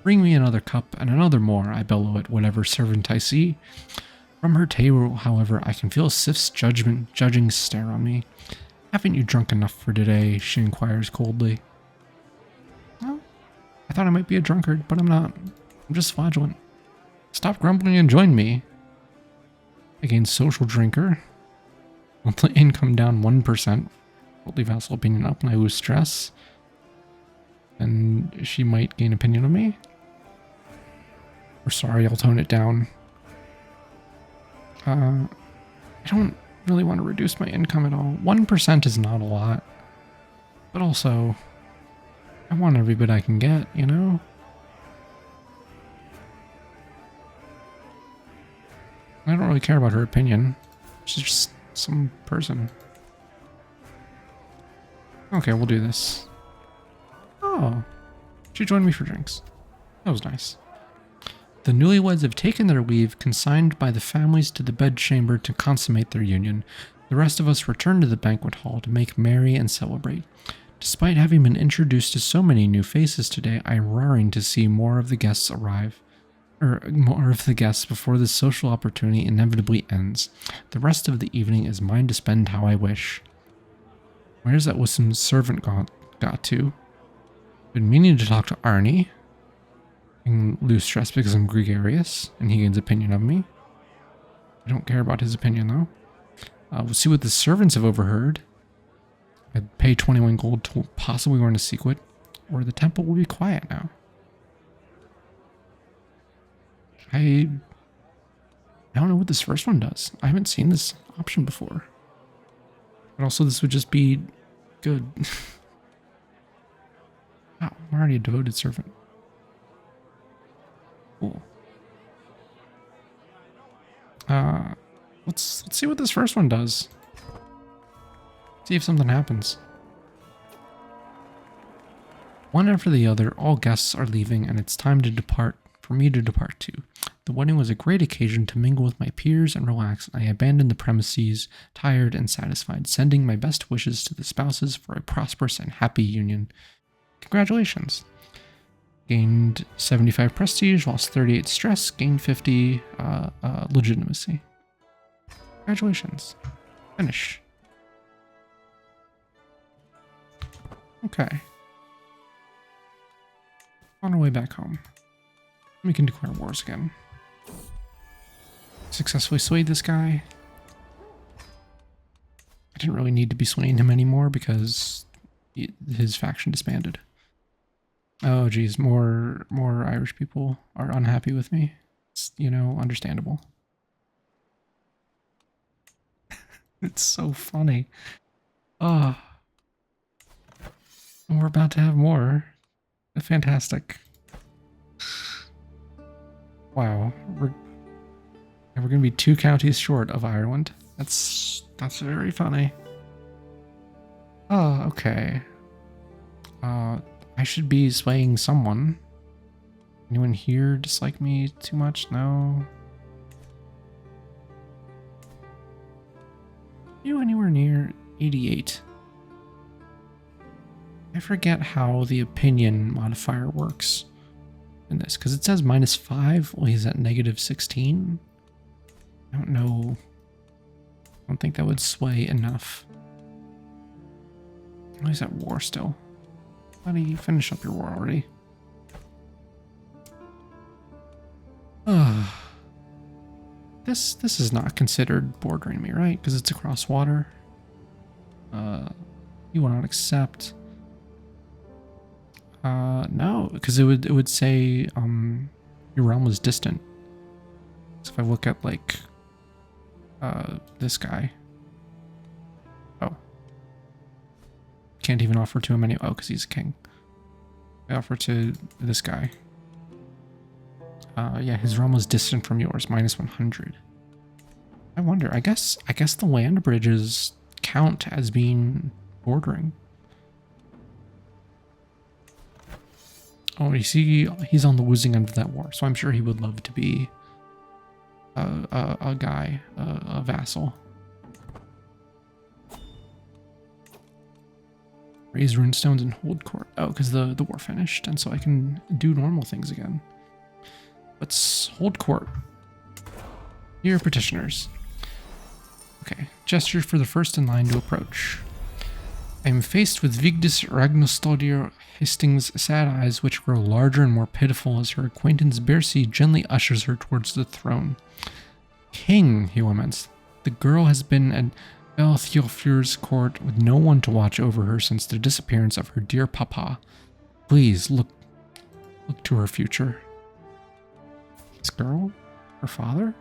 Bring me another cup and another more, I bellow at whatever servant I see. From her table, however, I can feel Sif's judging stare on me. Haven't you drunk enough for today? She inquires coldly. Well, I thought I might be a drunkard, but I'm not. I'm just flagellant. Stop grumbling and join me. Again, social drinker. Monthly income down 1%. Worldly vassal opinion up and I lose stress. And she might gain opinion of me. Or sorry, I'll tone it down. I don't really want to reduce my income at all. 1% is not a lot. But also, I want every bit I can get, you know? I don't really care about her opinion. She's just some person. Okay, we'll do this. Oh, she joined me for drinks. That was nice. The newlyweds have taken their leave, consigned by the families to the bedchamber to consummate their union. The rest of us return to the banquet hall to make merry and celebrate. Despite having been introduced to so many new faces today, I am roaring to see more of the guests arrive. More of the guests before this social opportunity inevitably ends. The rest of the evening is mine to spend how I wish. Where's that Wisdom servant got to? Been meaning to talk to Arnie. And lose stress because I'm gregarious, and he gains opinion of me. I don't care about his opinion, though. We'll see what the servants have overheard. I'd pay 21 gold to possibly learn a secret, or the temple will be quiet now. I don't know what this first one does. I haven't seen this option before. But also, this would just be good. Wow, I'm already a devoted servant. Cool. Let's see what this first one does. See if something happens. One after the other, all guests are leaving, and it's time to depart. For me to depart too. The wedding was a great occasion to mingle with my peers and relax, and I abandoned the premises, tired and satisfied, sending my best wishes to the spouses for a prosperous and happy union. Congratulations. Gained 75 prestige, lost 38 stress, gained 50 legitimacy. Congratulations. Finish. Okay. On our way back home. We can declare wars again. Successfully swayed this guy. I didn't really need to be swaying him anymore because his faction disbanded. Oh geez, more Irish people are unhappy with me. It's, you know, understandable. It's so funny. Oh. And we're about to have more. Fantastic. Wow, we're gonna be 2 counties short of Ireland. That's very funny. Oh, okay. I should be swaying someone. Anyone here dislike me too much? No. You anywhere near 88? I forget how the opinion modifier works in this, because it says -5. Well, he's at -16. I don't know. I don't think that would sway enough. Oh, he's at war still. Why don't you finish up your war already? This is not considered bordering me, right? Because it's across water. You will not accept. No, because it would say your realm was distant. So if I look at like this guy. Oh. Can't even offer to him any. Oh, because he's a king. I offer to this guy. Yeah, his realm was distant from yours, -100. I wonder. I guess the land bridges count as being bordering. Oh, you see, he's on the losing end of that war, so I'm sure he would love to be a guy, a vassal. Raise runestones and hold court. Oh, because the war finished, and so I can do normal things again. Let's hold court. Here, petitioners. Okay, gesture for the first in line to approach. I am faced with Vigdis Ragnastodr Hastings' sad eyes, which grow larger and more pitiful as her acquaintance Bercy gently ushers her towards the throne. King, he laments, the girl has been at Belthiofur's court with no one to watch over her since the disappearance of her dear papa. Please look to her future. This girl? Her father?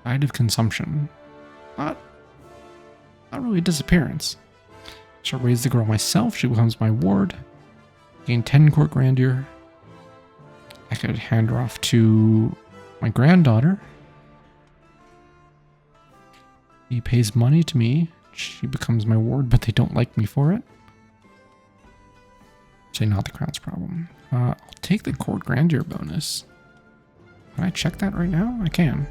Died of consumption. Not really a disappearance. Shall raise the girl myself. She becomes my ward. gain 10 court grandeur. I could hand her off to my granddaughter. He pays money to me. She becomes my ward, but they don't like me for it. Say not the crown's problem. I'll take the court grandeur bonus. Can I check that right now? I can.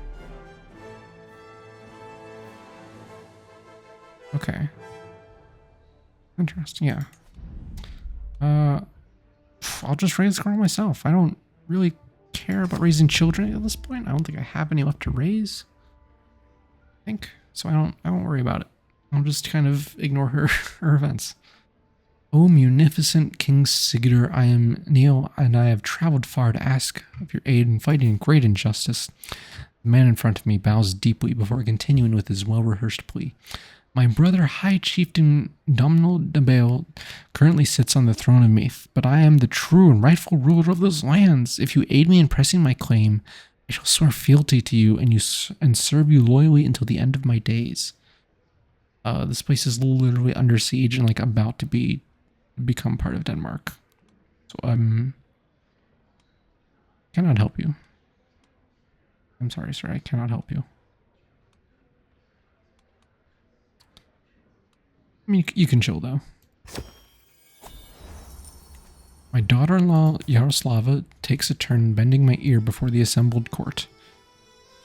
Okay. Interesting, yeah. I'll just raise the girl myself. I don't really care about raising children at this point. I don't think I have any left to raise. I think. So I won't worry about it. I'll just kind of ignore her events. O munificent King Crusader, I am Neil, and I have traveled far to ask of your aid in fighting great injustice. The man in front of me bows deeply before continuing with his well-rehearsed plea. My brother, High Chieftain Domnal Debale, currently sits on the throne of Meath, but I am the true and rightful ruler of those lands. If you aid me in pressing my claim, I shall swear fealty to you and serve you loyally until the end of my days. This place is literally under siege and like about to become part of Denmark. So cannot help you. I'm sorry, sir. I cannot help you. I mean, you can chill though. My daughter-in-law Yaroslava takes a turn bending my ear before the assembled court.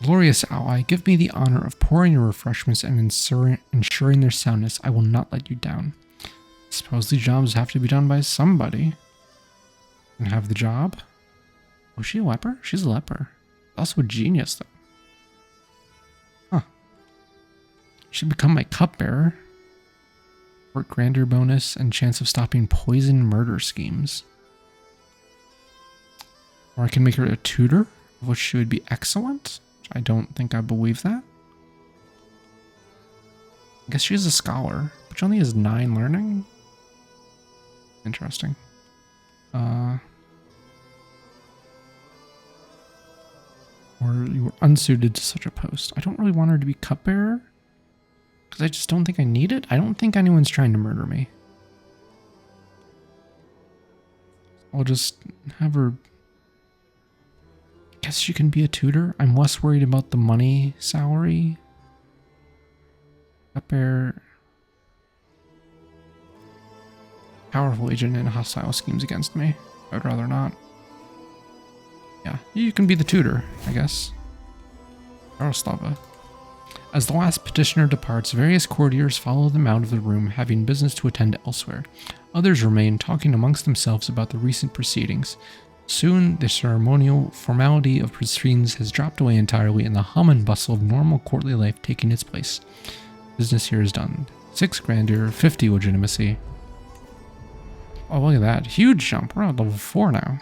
Glorious ally, give me the honor of pouring your refreshments and ensuring their soundness. I will not let you down. Suppose these jobs have to be done by somebody. And have the job? Was she a leper? She's a leper. Also a genius, though. Huh. She'd become my cupbearer. Court grandeur bonus and chance of stopping poison murder schemes. Or I can make her a tutor, of which she would be excellent. I don't think I believe that. I guess she's a scholar, but she only has 9 learning. Interesting. Or you were unsuited to such a post. I don't really want her to be cupbearer, because I just don't think I need it. I don't think anyone's trying to murder me. I'll just have her... Guess she can be a tutor. I'm less worried about the money salary. Cupbearer... Powerful agent in hostile schemes against me. I would rather not. Yeah, you can be the tutor, I guess. Yaroslava. As the last petitioner departs, various courtiers follow them out of the room, having business to attend elsewhere. Others remain, talking amongst themselves about the recent proceedings. Soon, the ceremonial formality of proceedings has dropped away entirely, and the hum and bustle of normal courtly life taking its place. Business here is done. 6 grandeur, 50 legitimacy. Oh, look at that. Huge jump. We're at level 4 now.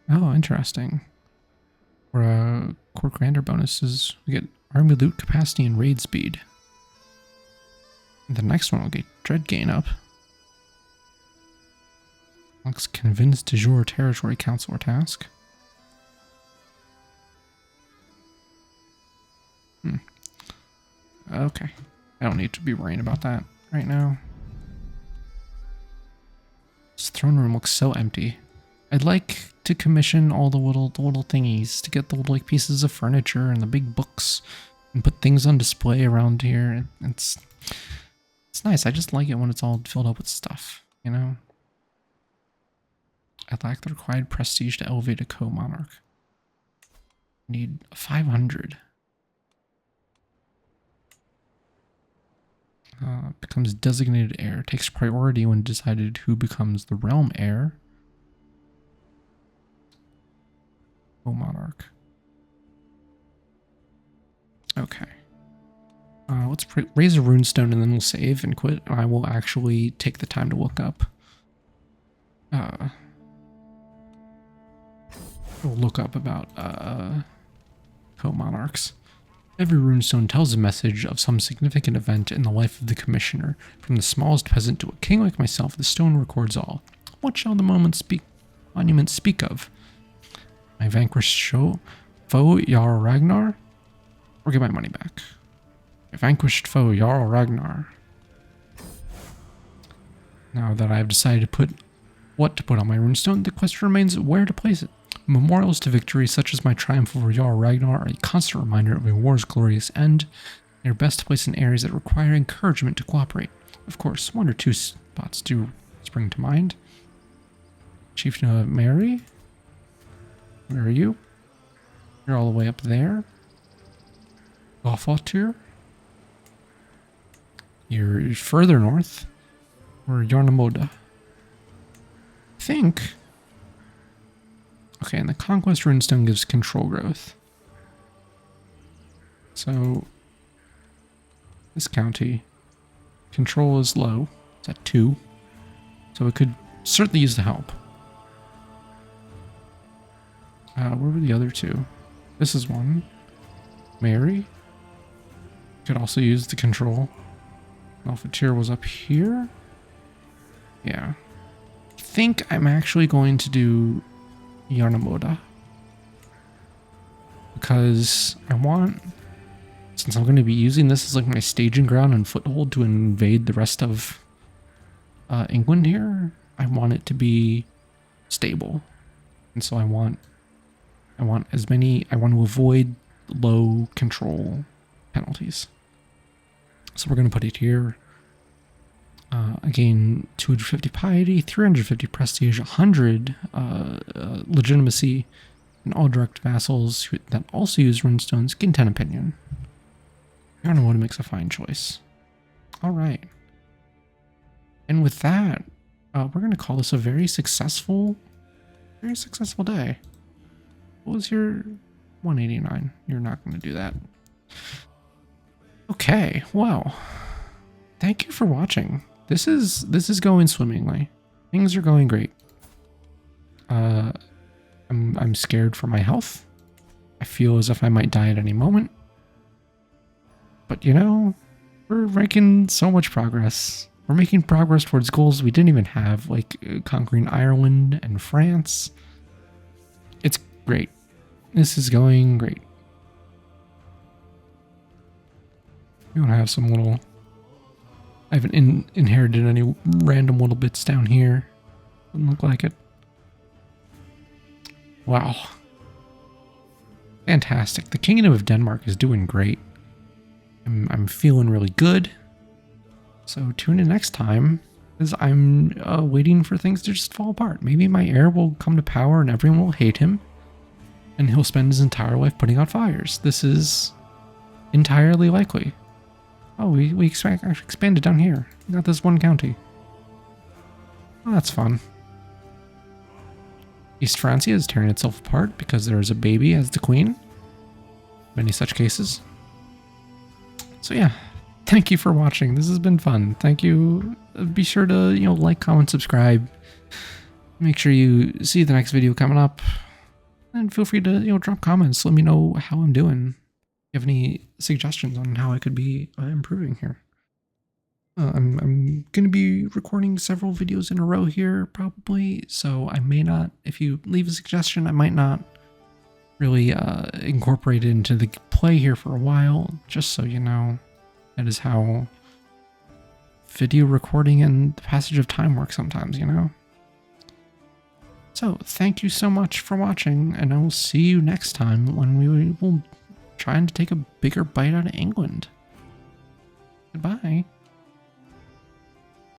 Oh, interesting. For court grandeur bonuses, we get army loot capacity and raid speed. And the next one will get dread gain up. Looks convince de jure territory council or task. Okay. I don't need to be worrying about that right now. This throne room looks so empty. I'd like to commission all the little thingies to get the little like pieces of furniture and the big books and put things on display around here. It's nice. I just like it when it's all filled up with stuff, you know? I lack the required prestige to elevate a co-monarch. Need 500. Becomes designated heir. Takes priority when decided who becomes the realm heir. Co-monarch. Okay. Let's raise a runestone and then we'll save and quit. I will actually take the time to look up. We'll look up about co-monarchs. Every runestone tells a message of some significant event in the life of the commissioner. From the smallest peasant to a king like myself, the stone records all. What shall the monument speak of? My vanquished foe, Jarl Ragnar? or get my money back. A vanquished foe, Jarl Ragnar. Now that I've decided to put what to put on my runestone, the question remains where to place it. Memorials to victory, such as my triumph over Jarl Ragnar, are a constant reminder of a war's glorious end. They are best placed in areas that require encouragement to cooperate. Of course, 1 or 2 spots do spring to mind. Chieftain of Mary? Where are you? You're all the way up there. Golfotur? You're further north. Or Yarnamoda. I think. Okay, and the Conquest Runestone gives control growth. So, this county, control is low. It's at 2. So it could certainly use the help. Where were the other 2? This is one. Mary. Could also use the control. Golfotur was up here. Yeah. I think I'm actually going to do Yarnamoda. Because I want, since I'm going to be using this as like my staging ground and foothold to invade the rest of England here, I want it to be stable. And so I want as many, I want to avoid low control penalties. So we're going to put it here. Again, 250 piety, 350 prestige, 100 legitimacy, and all direct vassals that also use runestones gain 10 opinion. Yarnamoda makes a fine choice. All right. And with that, we're going to call this a very successful day. What was your 189? You're not going to do that. Okay, well, thank you for watching. This is going swimmingly. Things are going great. I'm scared for my health. I feel as if I might die at any moment. But you know, we're making so much progress. We're making progress towards goals we didn't even have, like conquering Ireland and France. It's great. This is going great. You want to have some little... I haven't inherited any random little bits down here. Doesn't look like it. Wow. Fantastic. The Kingdom of Denmark is doing great. I'm feeling really good. So tune in next time, because I'm waiting for things to just fall apart. Maybe my heir will come to power and everyone will hate him. And he'll spend his entire life putting out fires. This is entirely likely. Oh, we actually expanded down here. We got this one county. Oh, that's fun. East Francia is tearing itself apart because there is a baby as the queen. Many such cases. So yeah, thank you for watching. This has been fun. Thank you. Be sure to, like, comment, subscribe. Make sure you see the next video coming up. And feel free to, drop comments. Let me know how I'm doing. If you have any suggestions on how I could be improving here. I'm going to be recording several videos in a row here, probably. So I may not, if you leave a suggestion, I might not really incorporate it into the play here for a while. Just so you know, that is how video recording and the passage of time works sometimes, So thank you so much for watching, and I will see you next time when we will try to take a bigger bite out of England. Goodbye.